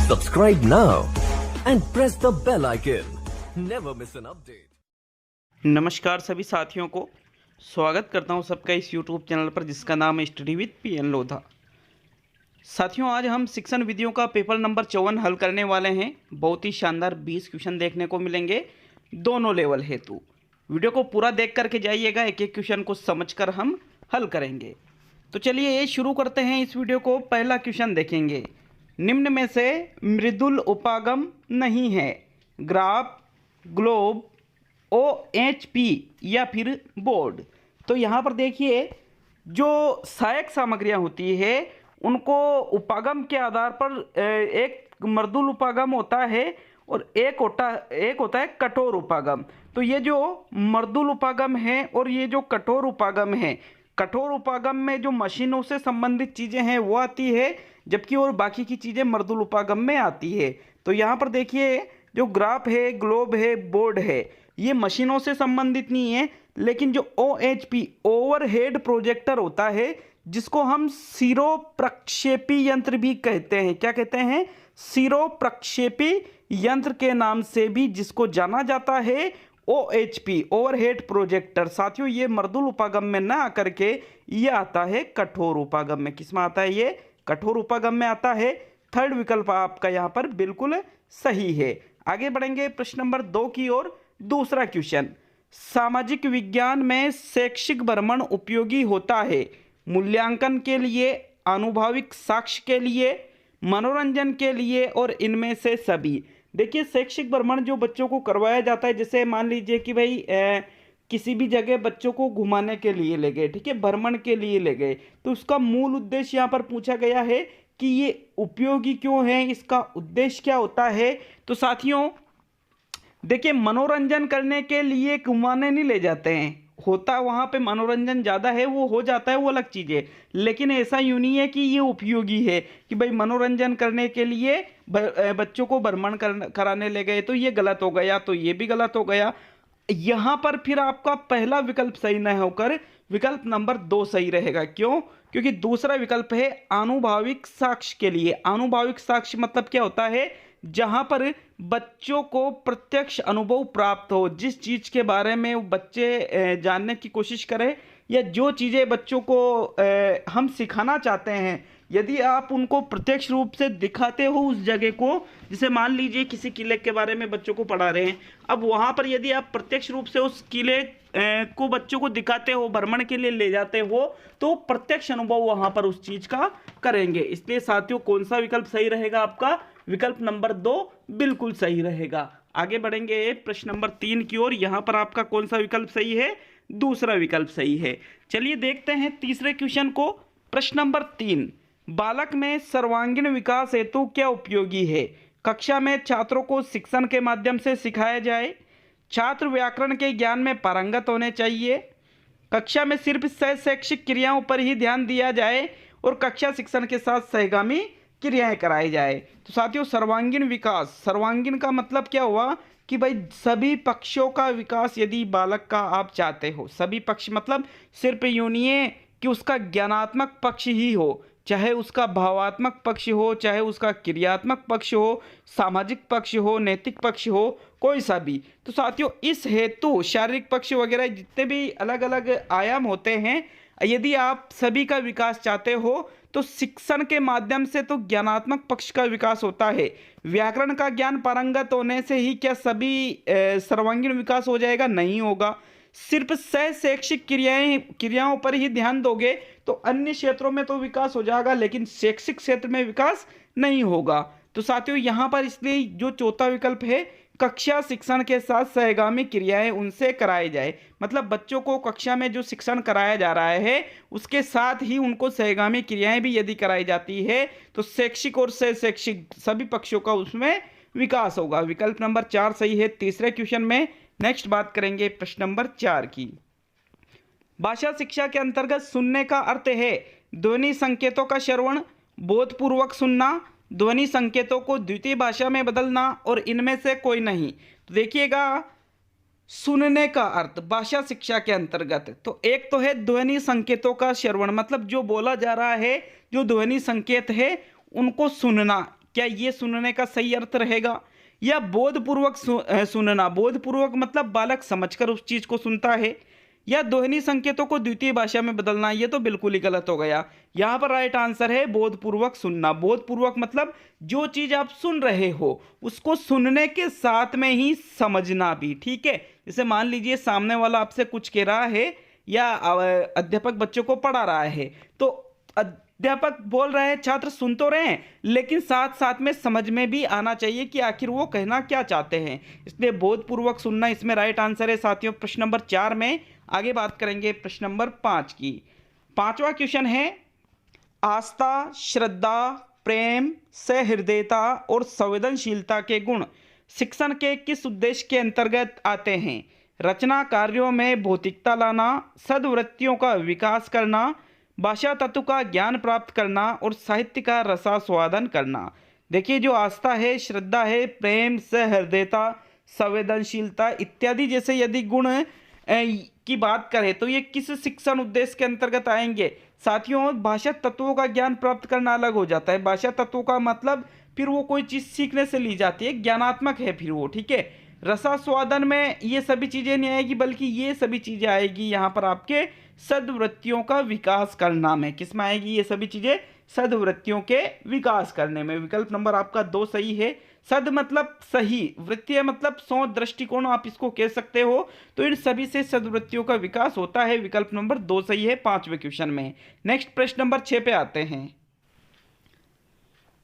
Subscribe now and press the bell icon. Never miss an update. नमस्कार सभी साथियों को स्वागत करता हूं सबका इस YouTube चैनल पर जिसका नाम है स्टडी विद पीएन लोधा। साथियों आज हम शिक्षण विधियों का पेपर नंबर 54 हल करने वाले हैं। बहुत ही शानदार 20 क्वेश्चन देखने को मिलेंगे दोनों लेवल हेतु। वीडियो को पूरा देख करके जाइएगा, एक एक क्वेश्चन को समझकर हम हल करेंगे। तो चलिए शुरू करते हैं इस वीडियो को। पहला क्वेश्चन देखेंगे, निम्न में से मृदुल उपागम नहीं है, ग्राफ, ग्लोब, OHP या फिर बोर्ड। तो यहाँ पर देखिए जो सहायक सामग्रियाँ होती है उनको उपागम के आधार पर एक मृदुल उपागम होता है और एक होता है कठोर उपागम। तो ये जो मृदुल उपागम है और ये जो कठोर उपागम है, कठोर उपागम में जो मशीनों से संबंधित चीज़ें हैं वो आती है, जबकि और बाकी की चीज़ें मृदुल उपागम में आती है। तो यहाँ पर देखिए जो ग्राफ है, ग्लोब है, बोर्ड है, ये मशीनों से संबंधित नहीं है, लेकिन जो OHP ओवरहेड प्रोजेक्टर होता है जिसको हम सिरो प्रक्षेपी यंत्र भी कहते हैं। क्या कहते हैं? सिरो प्रक्षेपी यंत्र के नाम से भी जिसको जाना जाता है OHP ओवरहेड प्रोजेक्टर। साथियों ये मृदुल उपागम में ना आकर के ये आता है कठोर उपागम में। किस में आता है? ये कठोर उपागम में आता है। थर्ड विकल्प आपका यहाँ पर बिल्कुल सही है। आगे बढ़ेंगे प्रश्न नंबर 2 की ओर। दूसरा क्वेश्चन, सामाजिक विज्ञान में शैक्षिक भ्रमण उपयोगी होता है मूल्यांकन के लिए, आनुभविक साक्ष्य के लिए, मनोरंजन के लिए और इनमें से सभी। देखिए शैक्षिक भ्रमण जो बच्चों को करवाया जाता है, जैसे मान लीजिए कि भाई किसी भी जगह बच्चों को घुमाने के लिए ले गए, ठीक है, भ्रमण के लिए ले गए, तो उसका मूल उद्देश्य यहाँ पर पूछा गया है कि ये उपयोगी क्यों है, इसका उद्देश्य क्या होता है। तो साथियों देखिए मनोरंजन करने के लिए घुमाने नहीं ले जाते हैं, होता वहाँ पे मनोरंजन ज़्यादा है वो हो जाता है, वो अलग चीज़ है, लेकिन ऐसा यूँ नहीं है कि ये उपयोगी है कि भाई मनोरंजन करने के लिए बच्चों को भ्रमण कराने ले गए, तो ये गलत हो गया, तो ये भी गलत हो गया। यहाँ पर फिर आपका पहला विकल्प सही न होकर विकल्प नंबर 2 सही रहेगा। क्यों? क्योंकि दूसरा विकल्प है आनुभविक साक्ष्य के लिए। आनुभविक साक्ष्य मतलब क्या होता है? जहाँ पर बच्चों को प्रत्यक्ष अनुभव प्राप्त हो, जिस चीज़ के बारे में बच्चे जानने की कोशिश करें या जो चीज़ें बच्चों को हम सिखाना चाहते हैं, यदि आप उनको प्रत्यक्ष रूप से दिखाते हो उस जगह को, जैसे मान लीजिए किसी किले के बारे में बच्चों को पढ़ा रहे हैं, अब वहाँ पर यदि आप प्रत्यक्ष रूप से उस किले को बच्चों को दिखाते हो, भ्रमण के लिए ले जाते हो, तो प्रत्यक्ष अनुभव वहाँ पर उस चीज़ का करेंगे। इसलिए साथियों कौन सा विकल्प सही रहेगा? आपका विकल्प नंबर 2 बिल्कुल सही रहेगा। आगे बढ़ेंगे प्रश्न नंबर 3 की ओर। यहाँ पर आपका कौन सा विकल्प सही है? दूसरा विकल्प सही है। चलिए देखते हैं तीसरे क्वेश्चन को। प्रश्न नंबर 3, बालक में सर्वांगीण विकास हेतु क्या उपयोगी है? कक्षा में छात्रों को शिक्षण के माध्यम से सिखाया जाए, छात्र व्याकरण के ज्ञान में पारंगत होने चाहिए, कक्षा में सिर्फ शैक्षिक क्रियाओं पर ही ध्यान दिया जाए और कक्षा शिक्षण के साथ सहगामी क्रियाएं कराई जाए। तो साथियों सर्वांगीण विकास, सर्वांगीण का मतलब क्या हुआ कि भाई सभी पक्षों का विकास यदि बालक का आप चाहते हो, सभी पक्ष मतलब सिर्फ यूं नहीं है कि उसका ज्ञानात्मक पक्ष ही हो, चाहे उसका भावात्मक पक्ष हो, चाहे उसका क्रियात्मक पक्ष हो, सामाजिक पक्ष हो, नैतिक पक्ष हो, कोई सा भी। तो साथियों इस हेतु शारीरिक पक्ष वगैरह जितने भी अलग अलग आयाम होते हैं, यदि आप सभी का विकास चाहते हो तो शिक्षण के माध्यम से तो ज्ञानात्मक पक्ष का विकास होता है। व्याकरण का ज्ञान पारंगत होने से ही क्या सभी सर्वांगीण विकास हो जाएगा? नहीं होगा। सिर्फ शैक्षिक क्रियाओं पर ही ध्यान दोगे तो अन्य क्षेत्रों में तो विकास हो जाएगा, लेकिन शैक्षिक क्षेत्र में विकास नहीं होगा। तो साथियों यहाँ पर इसलिए जो चौथा विकल्प है, कक्षा शिक्षण के साथ सहगामी क्रियाएं उनसे कराई जाए, मतलब बच्चों को कक्षा में जो शिक्षण कराया जा रहा है उसके साथ ही उनको सहगामी क्रियाएं भी यदि कराई जाती है तो शैक्षिक और शैक्षिक सभी पक्षों का उसमें विकास होगा। विकल्प नंबर 4 सही है तीसरे क्वेश्चन में। नेक्स्ट बात करेंगे प्रश्न नंबर 4 की। भाषा शिक्षा के अंतर्गत सुनने का अर्थ है ध्वनि संकेतों का श्रवण, बोधपूर्वक सुनना, ध्वनि संकेतों को द्वितीय भाषा में बदलना और इनमें से कोई नहीं। तो देखिएगा सुनने का अर्थ भाषा शिक्षा के अंतर्गत तो एक तो है ध्वनि संकेतों का श्रवण, मतलब जो बोला जा रहा है जो ध्वनि संकेत है उनको सुनना। क्या ये सुनने का सही अर्थ रहेगा? या बोधपूर्वक सुनना, बोधपूर्वक मतलब बालक समझकर उस चीज को सुनता है। या ध्वनि संकेतों को द्वितीय भाषा में बदलना, ये तो बिल्कुल ही गलत हो गया। यहाँ पर राइट आंसर है बोधपूर्वक सुनना। बोधपूर्वक मतलब जो चीज आप सुन रहे हो उसको सुनने के साथ में ही समझना भी, ठीक है। जैसे मान लीजिए सामने वाला आपसे कुछ कह रहा है या अध्यापक बच्चों को पढ़ा रहा है, तो अध्यापक बोल रहे हैं, छात्र सुन तो रहे हैं लेकिन साथ साथ में समझ में भी आना चाहिए कि आखिर वो कहना क्या चाहते हैं, इसलिए बोधपूर्वक सुनना इसमें राइट आंसर है साथियों। प्रश्न नंबर 4 में आगे बात करेंगे प्रश्न नंबर 5 की। 5वां क्वेश्चन है, आस्था, श्रद्धा, प्रेम, सहृदयता और संवेदनशीलता के गुण शिक्षण के किस उद्देश्य के अंतर्गत आते हैं? रचना कार्यों में भौतिकता लाना, सद्वृत्तियों का विकास करना, भाषा तत्व का ज्ञान प्राप्त करना और साहित्य का रसास्वादन करना। देखिए जो आस्था है, श्रद्धा है, प्रेम, सहृदयता, संवेदनशीलता इत्यादि जैसे यदि गुण की बात करें तो ये किस शिक्षण उद्देश्य के अंतर्गत आएंगे? साथियों भाषा तत्वों का ज्ञान प्राप्त करना अलग हो जाता है। भाषा तत्वों का मतलब फिर वो कोई चीज सीखने से ली जाती है, ज्ञानात्मक है फिर वो, ठीक है। रसास्वादन में ये सभी चीजें नहीं आएगी, बल्कि ये सभी चीजें आएगी यहाँ पर आपके सद्वृत्तियों का विकास करना में। किस में आएगी ये सभी चीजें? सद्वृत्तियों के विकास करने में। विकल्प नंबर आपका 2 सही है। सद मतलब सही, वृत्तीय मतलब सोच, दृष्टिकोण आप इसको कह सकते हो। तो इन सभी से सद्वृत्तियों का विकास होता है। विकल्प नंबर 2 सही है 5वें क्वेश्चन में। नेक्स्ट प्रश्न नंबर 6 पे आते हैं।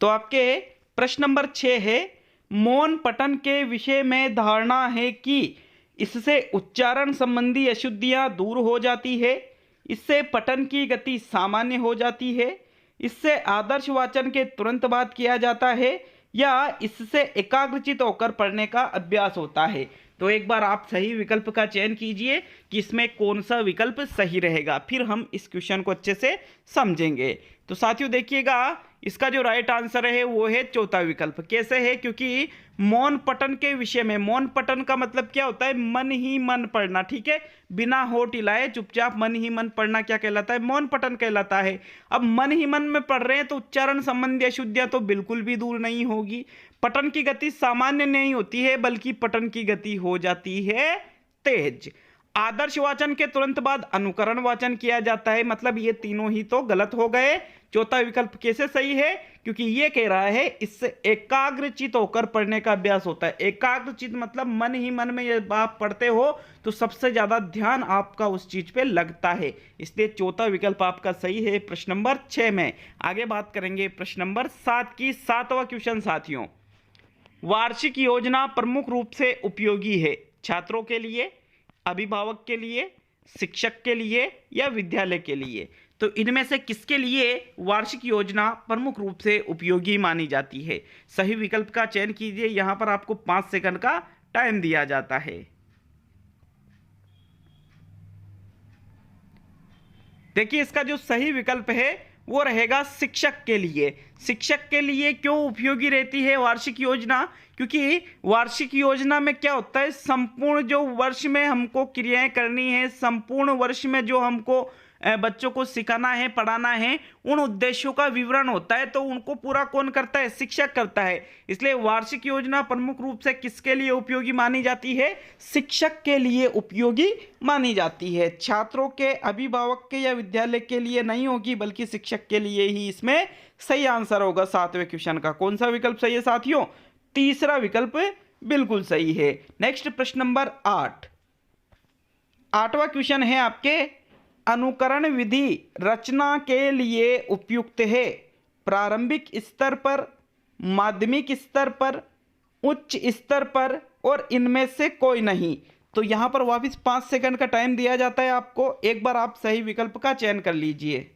तो आपके प्रश्न नंबर 6 है, मौन पठन के विषय में धारणा है कि इससे उच्चारण संबंधी अशुद्धियां दूर हो जाती है, इससे पठन की गति सामान्य हो जाती है, इससे आदर्श वाचन के तुरंत बाद किया जाता है, या इससे एकाग्रचित होकर पढ़ने का अभ्यास होता है। तो एक बार आप सही विकल्प का चयन कीजिए कि इसमें कौन सा विकल्प सही रहेगा, फिर हम इस क्वेश्चन को अच्छे से समझेंगे। तो साथियों देखिएगा, इसका जो राइट आंसर है वो है 4था विकल्प। कैसे है? क्योंकि मौन पठन के विषय में, मौन पठन का मतलब क्या होता है? मन ही मन पढ़ना, ठीक है, बिना होठ हिलाए चुपचाप मन ही मन पढ़ना क्या कहलाता है? मौन पठन कहलाता है। अब मन ही मन में पढ़ रहे हैं तो उच्चारण संबंधी अशुद्धियां तो बिल्कुल भी दूर नहीं होगी। पठन की गति सामान्य नहीं होती है, बल्कि पठन की गति हो जाती है तेज। आदर्श वाचन के तुरंत बाद अनुकरण वाचन किया जाता है, मतलब ये तीनों ही तो गलत हो गए। 4था विकल्प कैसे सही है? क्योंकि ये कह रहा है इससे एकाग्रचित होकर पढ़ने का अभ्यास होता है। एकाग्रचित मतलब मन ही मन में ये आप पढ़ते हो तो सबसे ज्यादा ध्यान आपका उस चीज पे लगता है, इसलिए 4था विकल्प आपका सही है प्रश्न नंबर 6 में। आगे बात करेंगे प्रश्न नंबर 7 की। 7वां क्वेश्चन साथियों, वार्षिक योजना प्रमुख रूप से उपयोगी है छात्रों के लिए, अभिभावक के लिए, शिक्षक के लिए या विद्यालय के लिए? तो इनमें से किसके लिए वार्षिक योजना प्रमुख रूप से उपयोगी मानी जाती है? सही विकल्प का चयन कीजिए। यहां पर आपको 5 सेकंड का टाइम दिया जाता है। देखिए इसका जो सही विकल्प है वो रहेगा शिक्षक के लिए। शिक्षक के लिए क्यों उपयोगी रहती है वार्षिक योजना? क्योंकि वार्षिक योजना में क्या होता है, संपूर्ण जो वर्ष में हमको क्रियाएं करनी है, संपूर्ण वर्ष में जो हमको बच्चों को सिखाना है, पढ़ाना है, उन उद्देश्यों का विवरण होता है। तो उनको पूरा कौन करता है? शिक्षक करता है। इसलिए वार्षिक योजना प्रमुख रूप से किसके लिए उपयोगी मानी जाती है? शिक्षक के लिए उपयोगी मानी जाती है। छात्रों के, अभिभावक के या विद्यालय के लिए नहीं होगी, बल्कि शिक्षक के लिए ही इसमें सही आंसर होगा 7वें क्वेश्चन का। कौन सा विकल्प सही है साथियों? 3रा विकल्प बिल्कुल सही है। नेक्स्ट प्रश्न नंबर 8। 8वां क्वेश्चन है आपके, अनुकरण विधि रचना के लिए उपयुक्त है प्रारंभिक स्तर पर, माध्यमिक स्तर पर, उच्च स्तर पर और इनमें से कोई नहीं? तो यहां पर वापस 5 सेकंड का टाइम दिया जाता है आपको। एक बार आप सही विकल्प का चयन कर लीजिए।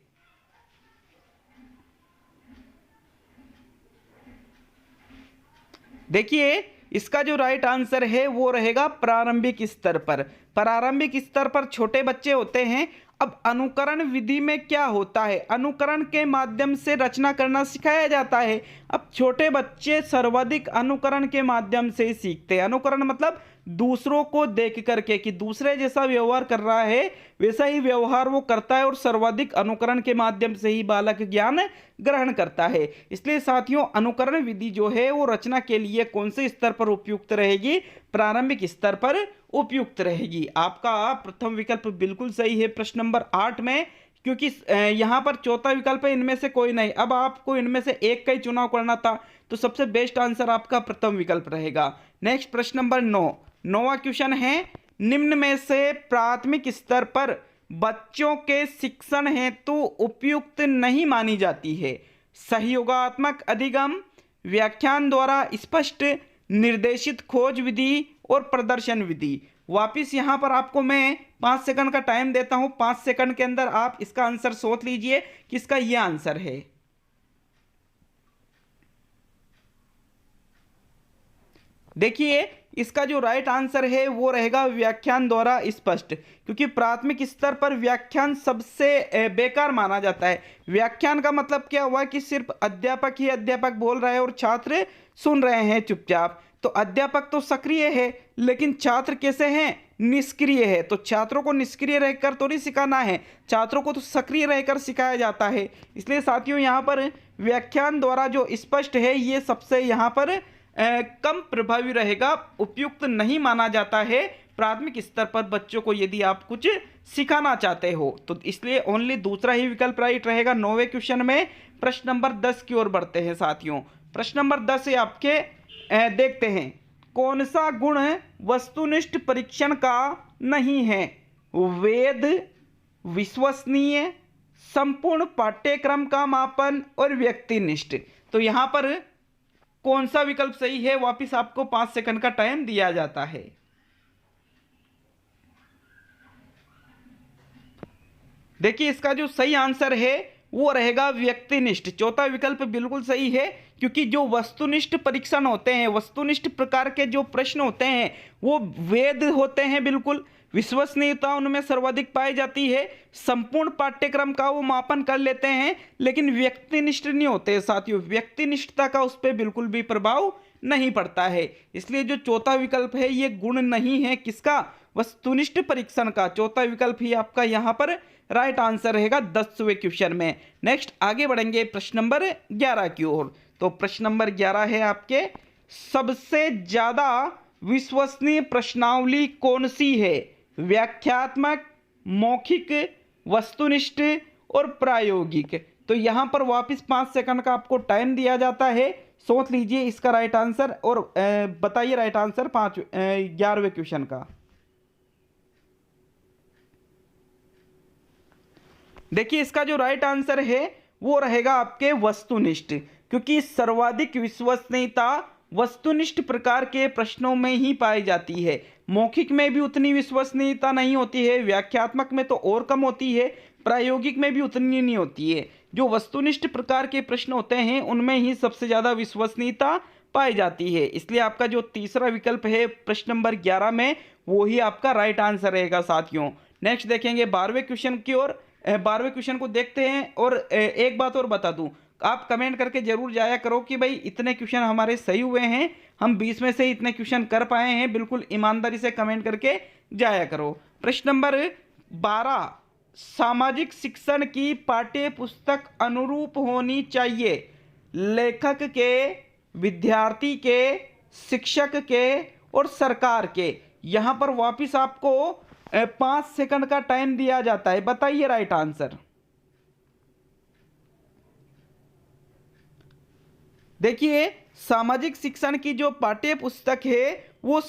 देखिए इसका जो राइट आंसर है वो रहेगा प्रारंभिक स्तर पर। प्रारंभिक स्तर पर छोटे बच्चे होते हैं, अब अनुकरण विधि में क्या होता है, अनुकरण के माध्यम से रचना करना सिखाया जाता है। अब छोटे बच्चे सर्वाधिक अनुकरण के माध्यम से ही सीखते हैं। अनुकरण मतलब दूसरों को देख करके कि दूसरे जैसा व्यवहार कर रहा है वैसा ही व्यवहार वो करता है, और सर्वाधिक अनुकरण के माध्यम से ही बालक ज्ञान ग्रहण करता है। इसलिए साथियों, अनुकरण विधि जो है वो रचना के लिए कौन से स्तर पर उपयुक्त रहेगी, प्रारंभिक स्तर पर उपयुक्त रहेगी। आपका प्रथम विकल्प बिल्कुल सही है प्रश्न नंबर 8 में, क्योंकि यहाँ पर चौथा विकल्प है इनमें से कोई नहीं। अब आपको इनमें से एक का ही चुनाव करना था, तो सबसे बेस्ट आंसर आपका प्रथम विकल्प रहेगा। नेक्स्ट प्रश्न नंबर 9, नौवां क्वेश्चन है, निम्न में से प्राथमिक स्तर पर बच्चों के शिक्षण हेतु उपयुक्त नहीं मानी जाती है। सहयोगात्मक अधिगम, व्याख्यान द्वारा स्पष्ट निर्देशित खोज विधि और प्रदर्शन विधि। वापिस यहाँ पर आपको मैं 5 सेकंड का टाइम देता हूँ। 5 सेकंड के अंदर आप इसका आंसर सोच लीजिए कि इसका यह आंसर है। देखिए, इसका जो राइट आंसर है वो रहेगा व्याख्यान द्वारा स्पष्ट, क्योंकि प्राथमिक स्तर पर व्याख्यान सबसे बेकार माना जाता है। व्याख्यान का मतलब क्या हुआ कि सिर्फ अध्यापक ही अध्यापक बोल रहा है और छात्र सुन रहे हैं चुपचाप। तो अध्यापक तो सक्रिय है, लेकिन छात्र कैसे हैं, निष्क्रिय है। तो छात्रों को निष्क्रिय रहकर तो नहीं सिखाना है, छात्रों को तो सक्रिय रहकर सिखाया जाता है। इसलिए साथियों, यहाँ पर व्याख्यान द्वारा जो स्पष्ट है ये सबसे यहाँ पर कम प्रभावी रहेगा, उपयुक्त नहीं माना जाता है प्राथमिक स्तर पर बच्चों को यदि आप कुछ सिखाना चाहते हो। तो इसलिए ओनली दूसरा ही विकल्प राइट रहेगा। 9वें क्वेश्चन में प्रश्न नंबर 10 की ओर बढ़ते हैं साथियों। प्रश्न नंबर 10 है आपके, देखते हैं, कौन सा गुण वस्तुनिष्ठ परीक्षण का नहीं है? वेद, विश्वसनीय, संपूर्ण पाठ्यक्रम का मापन और व्यक्तिनिष्ठ। तो यहाँ पर कौन सा विकल्प सही है? वापिस आपको 5 सेकंड का टाइम दिया जाता है। देखिए, इसका जो सही आंसर है वो रहेगा व्यक्तिनिष्ठ। चौथा विकल्प बिल्कुल सही है, क्योंकि जो वस्तुनिष्ठ परीक्षण होते हैं, वस्तुनिष्ठ प्रकार के जो प्रश्न होते हैं वो वेद होते हैं बिल्कुल। विश्वसनीयता उनमें सर्वाधिक पाई जाती है, संपूर्ण पाठ्यक्रम का वो मापन कर लेते हैं, लेकिन व्यक्तिनिष्ठ नहीं होते साथियों। व्यक्तिनिष्ठता का उस पर बिल्कुल भी प्रभाव नहीं पड़ता है। इसलिए जो चौथा विकल्प है ये गुण नहीं है किसका? वस्तुनिष्ठ परीक्षण का। चौथा विकल्प ही आपका यहाँ पर राइट आंसर रहेगा 10वें क्वेश्चन में। नेक्स्ट आगे बढ़ेंगे प्रश्न नंबर 11 की ओर। तो प्रश्न नंबर 11 है आपके, सबसे ज्यादा विश्वसनीय प्रश्नावली कौन सी है? व्याख्यात्मक, मौखिक, वस्तुनिष्ठ और प्रायोगिक। तो यहाँ पर वापस 5 सेकंड का आपको टाइम दिया जाता है, सोच लीजिए इसका राइट आंसर और बताइए राइट आंसर 11वें क्वेश्चन का। देखिए, इसका जो राइट आंसर है वो रहेगा आपके वस्तुनिष्ठ, क्योंकि सर्वाधिक विश्वसनीयता वस्तुनिष्ठ प्रकार के प्रश्नों में ही पाई जाती है। मौखिक में भी उतनी विश्वसनीयता नहीं होती है, व्याख्यात्मक में तो और कम होती है, प्रायोगिक में भी उतनी नहीं होती है। जो वस्तुनिष्ठ प्रकार के प्रश्न होते हैं उनमें ही सबसे ज़्यादा विश्वसनीयता पाई जाती है। इसलिए आपका जो तीसरा विकल्प है प्रश्न नंबर 11 में वो ही आपका राइट आंसर रहेगा साथियों। नेक्स्ट देखेंगे 12वें क्वेश्चन की ओर। 12वें क्वेश्चन को देखते हैं। और एक बात और बता दूं, आप कमेंट करके जरूर जाया करो कि भाई इतने क्वेश्चन हमारे सही हुए हैं, हम 20 में से इतने क्वेश्चन कर पाए हैं। बिल्कुल ईमानदारी से कमेंट करके जाया करो। प्रश्न नंबर 12, सामाजिक शिक्षण की पाठ्य पुस्तक अनुरूप होनी चाहिए लेखक के, विद्यार्थी के, शिक्षक के और सरकार के। यहां पर वापिस आपको 5 सेकंड का टाइम दिया जाता है, बताइए राइट आंसर। देखिए, सामाजिक शिक्षण की जो पाठ्य पुस्तक है वो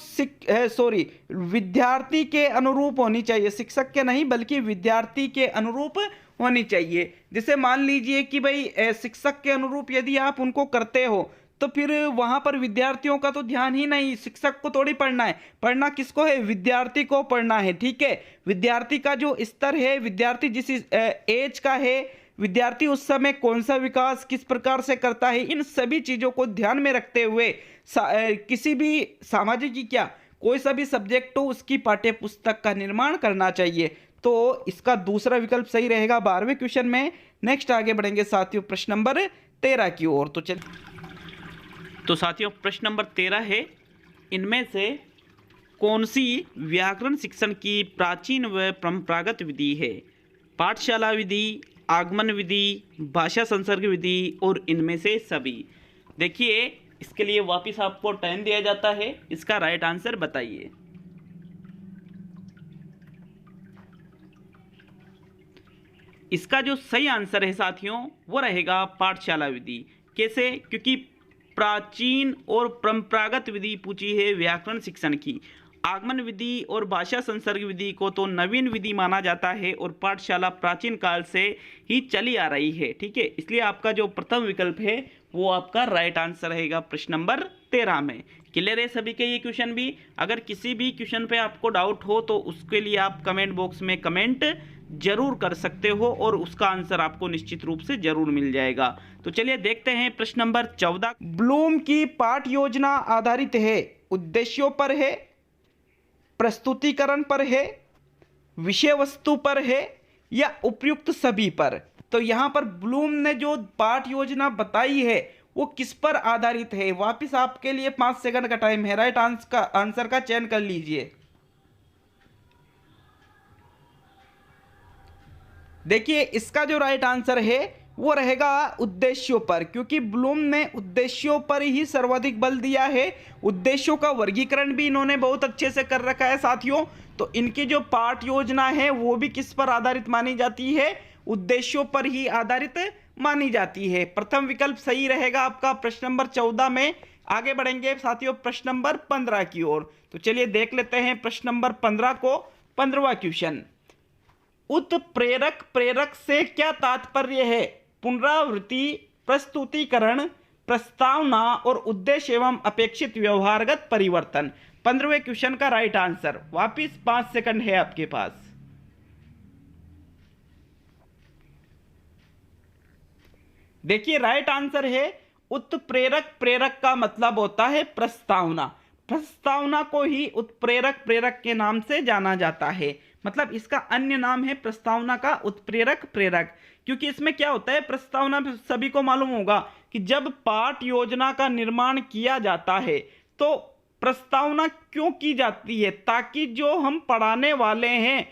विद्यार्थी के अनुरूप होनी चाहिए, शिक्षक के नहीं बल्कि विद्यार्थी के अनुरूप होनी चाहिए। जैसे मान लीजिए कि भाई शिक्षक के अनुरूप यदि आप उनको करते हो तो फिर वहां पर विद्यार्थियों का तो ध्यान ही नहीं, शिक्षक को थोड़ी पढ़ना है, पढ़ना किसको है? विद्यार्थी को पढ़ना है। ठीक है, विद्यार्थी का जो स्तर है, विद्यार्थी जिस एज का है, विद्यार्थी उस समय कौन सा विकास किस प्रकार से करता है, इन सभी चीज़ों को ध्यान में रखते हुए किसी भी सामाजिक की क्या कोई सा भी सब्जेक्ट हो उसकी पाठ्य पुस्तक का निर्माण करना चाहिए। तो इसका दूसरा विकल्प सही रहेगा 12वें क्वेश्चन में। नेक्स्ट आगे बढ़ेंगे साथियों प्रश्न नंबर 13 की ओर। तो साथियों प्रश्न नंबर 13 है, इनमें से कौन सी व्याकरण शिक्षण की प्राचीन व परंपरागत विधि है? पाठशाला विधि, आगमन विधि, भाषा संसर्ग विधि और इनमें से सभी। देखिए इसके लिए वापस आपको टाइम दिया जाता है, इसका राइट आंसर बताइए। इसका जो सही आंसर है साथियों वो रहेगा पाठशाला विधि। कैसे? क्योंकि प्राचीन और परंपरागत विधि पूछी है व्याकरण शिक्षण की। आगमन विधि और भाषा संसर्ग विधि को तो नवीन विधि माना जाता है और पाठशाला प्राचीन काल से ही चली आ रही है। ठीक है, इसलिए आपका जो प्रथम विकल्प है वो आपका राइट आंसर रहेगा प्रश्न नंबर 13 में। क्लियर है सभी के ये क्वेश्चन भी? अगर किसी भी क्वेश्चन पे आपको डाउट हो तो उसके लिए आप कमेंट बॉक्स में कमेंट जरूर कर सकते हो और उसका आंसर आपको निश्चित रूप से जरूर मिल जाएगा। तो चलिए देखते हैं प्रश्न नंबर 14। ब्लूम की पाठ योजना आधारित है, उद्देश्यों पर है, प्रस्तुतिकरण पर है, विषय वस्तु पर है या उपयुक्त सभी पर? तो यहाँ पर ब्लूम ने जो पाठ योजना बताई है वो किस पर आधारित है? वापिस आपके लिए 5 सेकंड का टाइम है, राइट आंसर का चयन कर लीजिए। देखिए इसका जो राइट आंसर है वो रहेगा उद्देश्यों पर, क्योंकि ब्लूम ने उद्देश्यों पर ही सर्वाधिक बल दिया है। उद्देश्यों का वर्गीकरण भी इन्होंने बहुत अच्छे से कर रखा है साथियों। तो इनकी जो पाठ योजना है वो भी किस पर आधारित मानी जाती है? उद्देश्यों पर ही आधारित मानी जाती है। प्रथम विकल्प सही रहेगा आपका प्रश्न नंबर 14 में। आगे बढ़ेंगे साथियों प्रश्न नंबर 15 की ओर। तो चलिए देख लेते हैं प्रश्न नंबर 15 को। 15वां क्वेश्चन, उत्प्रेरक प्रेरक से क्या तात्पर्य है? पुनरावृत्ति, प्रस्तुतिकरण, प्रस्तावना और उद्देश्य एवं अपेक्षित व्यवहारगत परिवर्तन। 15वें क्वेश्चन का राइट आंसर। वापिस 5 सेकंड है आपके पास। देखिए राइट आंसर है उत्प्रेरक प्रेरक का मतलब होता है प्रस्तावना। प्रस्तावना को ही उत्प्रेरक प्रेरक के नाम से जाना जाता है, मतलब इसका अन्य नाम है प्रस्तावना का उत्प्रेरक प्रेरक। क्योंकि इसमें क्या होता है, प्रस्तावना सभी को मालूम होगा कि जब पाठ योजना का निर्माण किया जाता है तो प्रस्तावना क्यों की जाती है? ताकि जो हम पढ़ाने वाले हैं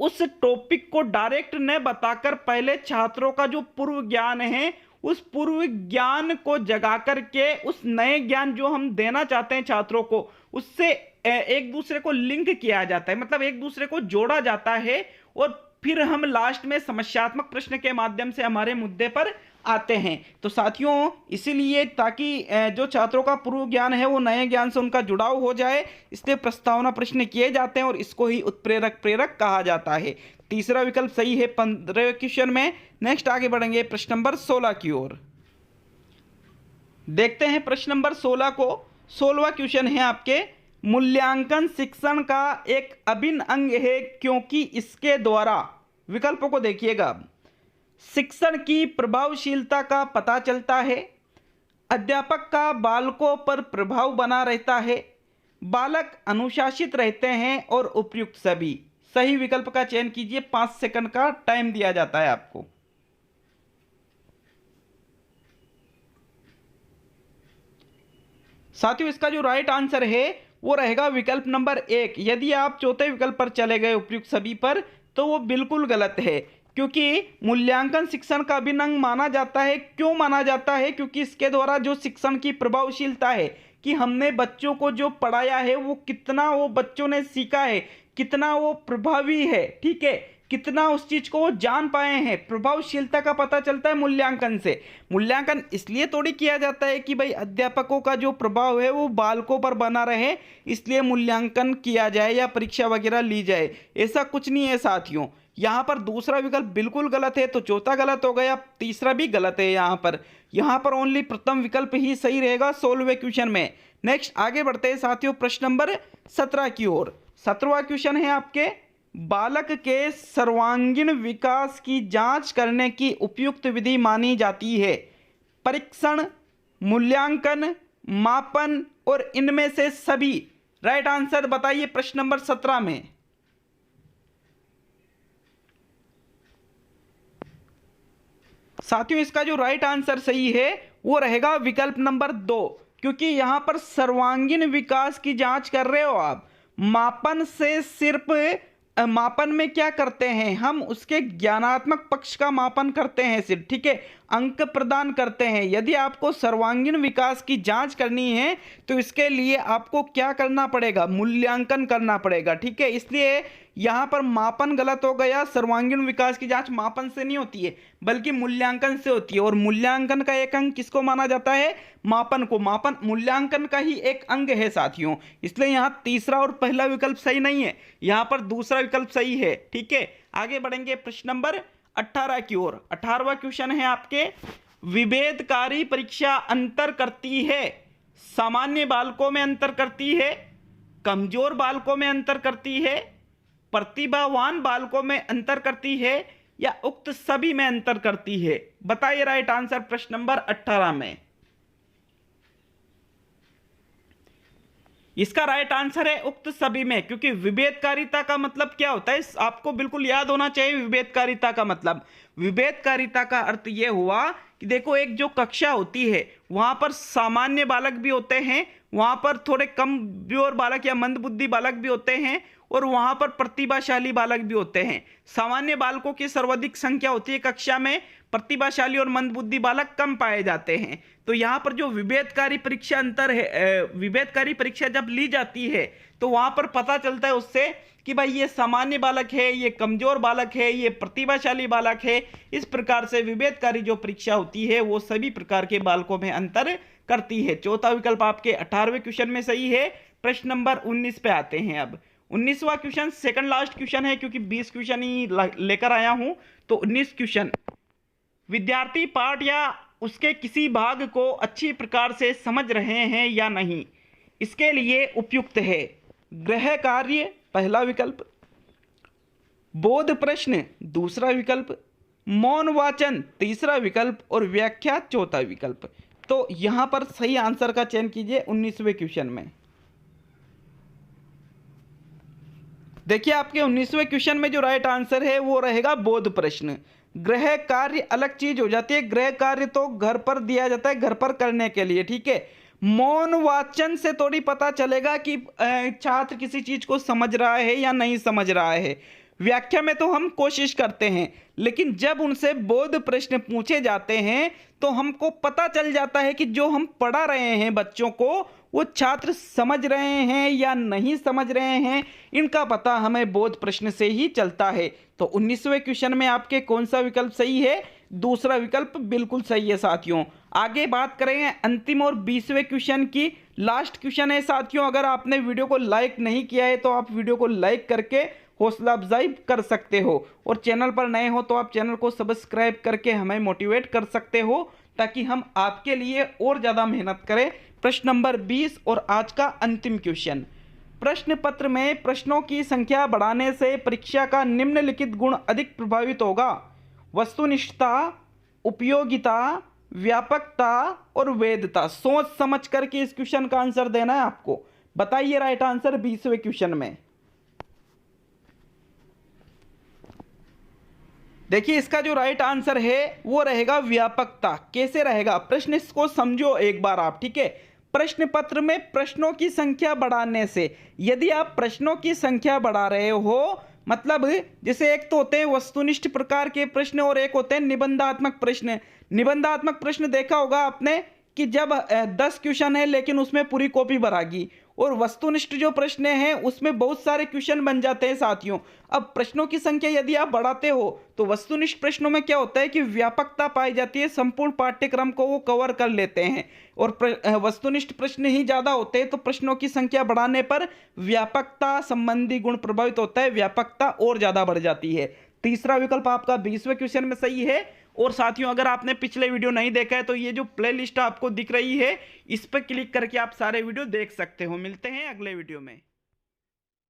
उस टॉपिक को डायरेक्ट न बताकर पहले छात्रों का जो पूर्व ज्ञान है उस पूर्व ज्ञान को जगा करके उस नए ज्ञान जो हम देना चाहते हैं छात्रों को उससे एक दूसरे को लिंक किया जाता है, मतलब एक दूसरे को जोड़ा जाता है और फिर हम लास्ट में समस्यात्मक प्रश्न के माध्यम से हमारे मुद्दे पर आते हैं। तो साथियों इसीलिए ताकि जो छात्रों का पूर्व ज्ञान है वो नए ज्ञान से उनका जुड़ाव हो जाए, इसलिए प्रस्तावना प्रश्न किए जाते हैं और इसको ही उत्प्रेरक प्रेरक कहा जाता है। तीसरा विकल्प सही है 15वें क्वेश्चन में। नेक्स्ट आगे बढ़ेंगे प्रश्न नंबर 16 की ओर। देखते हैं प्रश्न नंबर 16 को। 16वां क्वेश्चन है आपके, मूल्यांकन शिक्षण का एक अभिन्न अंग है क्योंकि इसके द्वारा, विकल्पों को देखिएगा, शिक्षण की प्रभावशीलता का पता चलता है, अध्यापक का बालकों पर प्रभाव बना रहता है, बालक अनुशासित रहते हैं और उपयुक्त सभी। सही विकल्प का चयन कीजिए, 5 सेकंड का टाइम दिया जाता है आपको। साथियों इसका जो राइट आंसर है वो रहेगा विकल्प नंबर 1। यदि आप चौथे विकल्प पर चले गए उपयुक्त सभी पर तो वो बिल्कुल गलत है, क्योंकि मूल्यांकन शिक्षण का अभिन्न अंग माना जाता है। क्यों माना जाता है? क्योंकि इसके द्वारा जो शिक्षण की प्रभावशीलता है कि हमने बच्चों को जो पढ़ाया है वो कितना वो बच्चों ने सीखा है, कितना वो प्रभावी है, ठीक है, कितना उस चीज को वो जान पाए हैं, प्रभावशीलता का पता चलता है मूल्यांकन से। मूल्यांकन इसलिए थोड़ी किया जाता है कि भाई अध्यापकों का जो प्रभाव है वो बालकों पर बना रहे, इसलिए मूल्यांकन किया जाए या परीक्षा वगैरह ली जाए, ऐसा कुछ नहीं है साथियों। यहाँ पर दूसरा विकल्प बिल्कुल गलत है, तो चौथा गलत हो गया, तीसरा भी गलत है। यहाँ पर ओनली प्रथम विकल्प ही सही रहेगा 16वें क्वेश्चन में। नेक्स्ट आगे बढ़ते हैं साथियों प्रश्न नंबर 17 की ओर। 17वां क्वेश्चन है आपके, बालक के सर्वांगीण विकास की जांच करने की उपयुक्त विधि मानी जाती है परीक्षण, मूल्यांकन, मापन और इनमें से सभी। राइट आंसर बताइए प्रश्न नंबर 17 में। साथियों इसका जो राइट आंसर सही है वो रहेगा विकल्प नंबर 2, क्योंकि यहां पर सर्वांगीण विकास की जांच कर रहे हो आप। मापन से सिर्फ मापन में क्या करते हैं हम, उसके ज्ञानात्मक पक्ष का मापन करते हैं सिर्फ, ठीक है, अंक प्रदान करते हैं। यदि आपको सर्वांगीण विकास की जांच करनी है तो इसके लिए आपको क्या करना पड़ेगा, मूल्यांकन करना पड़ेगा, ठीक है। इसलिए यहाँ पर मापन गलत हो गया। सर्वांगीण विकास की जांच मापन से नहीं होती है बल्कि मूल्यांकन से होती है, और मूल्यांकन का एक अंग किसको माना जाता है, मापन को। मापन मूल्यांकन का ही एक अंग है साथियों, इसलिए यहाँ तीसरा और पहला विकल्प सही नहीं है, यहाँ पर दूसरा विकल्प सही है, ठीक है। आगे बढ़ेंगे प्रश्न नंबर 18 की ओर। 18वां क्वेश्चन है आपके, विभेदकारी परीक्षा अंतर करती है, सामान्य बालकों में अंतर करती है, कमजोर बालकों में अंतर करती है, प्रतिभावान बालकों में अंतर करती है, या उक्त सभी में अंतर करती है। बताइए राइट आंसर प्रश्न नंबर 18 में। इसका राइट आंसर है उक्त सभी में, क्योंकि विभेदकारिता का मतलब क्या होता है आपको बिल्कुल याद होना चाहिए। विभेदकारिता का मतलब, विभेदकारिता का अर्थ यह हुआ कि देखो एक जो कक्षा होती है वहां पर सामान्य बालक भी होते हैं, वहां पर थोड़े कमजोर बालक या मंदबुद्धि बालक भी होते हैं, और वहां पर प्रतिभाशाली बालक भी होते हैं। सामान्य बालकों की सर्वाधिक संख्या होती है कक्षा में, प्रतिभाशाली और मंदबुद्धि बालक कम पाए जाते हैं। तो यहाँ पर जो विभेदकारी परीक्षा अंतर है, विभेदकारी परीक्षा जब ली जाती है तो वहां पर पता चलता है उससे कि भाई ये सामान्य बालक है, ये कमजोर बालक है, ये प्रतिभाशाली बालक है। इस प्रकार से विभेदकारी जो परीक्षा होती है वो सभी प्रकार के बालकों में अंतर करती है। चौथा विकल्प आपके 18वें क्वेश्चन में सही है। प्रश्न नंबर 19 पे आते हैं। अब 19वां क्वेश्चन सेकंड लास्ट क्वेश्चन है, क्योंकि 20 क्वेश्चन ही लेकर आया हूं। तो 19 क्वेश्चन, विद्यार्थी पाठ या उसके किसी भाग को अच्छी प्रकार से समझ रहे हैं या नहीं, इसके लिए उपयुक्त है गृह कार्य पहला विकल्प, बोध प्रश्न दूसरा विकल्प, मौन वाचन तीसरा विकल्प, और व्याख्या चौथा विकल्प। तो यहां पर सही आंसर का चयन कीजिए 19वें क्वेश्चन में। देखिए आपके 19वें क्वेश्चन में जो राइट आंसर है वो रहेगा बोध प्रश्न। गृह कार्य अलग चीज हो जाती है, गृह कार्य तो घर पर दिया जाता है, घर पर करने के लिए, ठीक है। मौन वाचन से थोड़ी पता चलेगा कि छात्र किसी चीज को समझ रहा है या नहीं समझ रहा है। व्याख्या में तो हम कोशिश करते हैं, लेकिन जब उनसे बोध प्रश्न पूछे जाते हैं तो हमको पता चल जाता है कि जो हम पढ़ा रहे हैं बच्चों को वो छात्र समझ रहे हैं या नहीं समझ रहे हैं, इनका पता हमें बोध प्रश्न से ही चलता है। तो 19वें क्वेश्चन में आपके कौन सा विकल्प सही है, दूसरा विकल्प बिल्कुल सही है साथियों। आगे बात करेंगे अंतिम और 20वें क्वेश्चन की। लास्ट क्वेश्चन है साथियों, अगर आपने वीडियो को लाइक नहीं किया है तो आप वीडियो को लाइक करके हौसला अफजाई कर सकते हो, और चैनल पर नए हो तो आप चैनल को सब्सक्राइब करके हमें मोटिवेट कर सकते हो, ताकि हम आपके लिए और ज़्यादा मेहनत करें। प्रश्न नंबर 20 और आज का अंतिम क्वेश्चन, प्रश्न पत्र में प्रश्नों की संख्या बढ़ाने से परीक्षा का निम्नलिखित गुण अधिक प्रभावित होगा, वस्तुनिष्ठता, उपयोगिता, व्यापकता और वैधता। सोच समझ करके इस क्वेश्चन का आंसर देना है आपको। बताइए राइट आंसर 20वें क्वेश्चन में। देखिए इसका जो राइट आंसर है वो रहेगा व्यापकता। कैसे रहेगा, प्रश्न इसको समझो एक बार आप, ठीक है। प्रश्न पत्र में प्रश्नों की संख्या बढ़ाने से, यदि आप प्रश्नों की संख्या बढ़ा रहे हो, मतलब जैसे एक तो होते हैं वस्तुनिष्ठ प्रकार के प्रश्न और एक होते हैं निबंधात्मक प्रश्न। निबंधात्मक प्रश्न देखा होगा आपने कि जब 10 क्वेश्चन है लेकिन उसमें पूरी कॉपी भरागी, और वस्तुनिष्ठ जो प्रश्न हैं उसमें बहुत सारे क्वेश्चन बन जाते हैं साथियों। अब प्रश्नों की संख्या यदि आप बढ़ाते हो तो वस्तुनिष्ठ प्रश्नों में क्या होता है कि व्यापकता पाई जाती है, संपूर्ण पाठ्यक्रम को वो कवर कर लेते हैं, और वस्तुनिष्ठ प्रश्न ही ज़्यादा होते हैं तो प्रश्नों की संख्या बढ़ाने पर व्यापकता संबंधी गुण प्रभावित होता है, व्यापकता और ज़्यादा बढ़ जाती है। तीसरा विकल्प आपका 20वें क्वेश्चन में सही है। और साथियों अगर आपने पिछले वीडियो नहीं देखा है तो ये जो प्लेलिस्ट आपको दिख रही है इस पर क्लिक करके आप सारे वीडियो देख सकते हो। मिलते हैं अगले वीडियो में।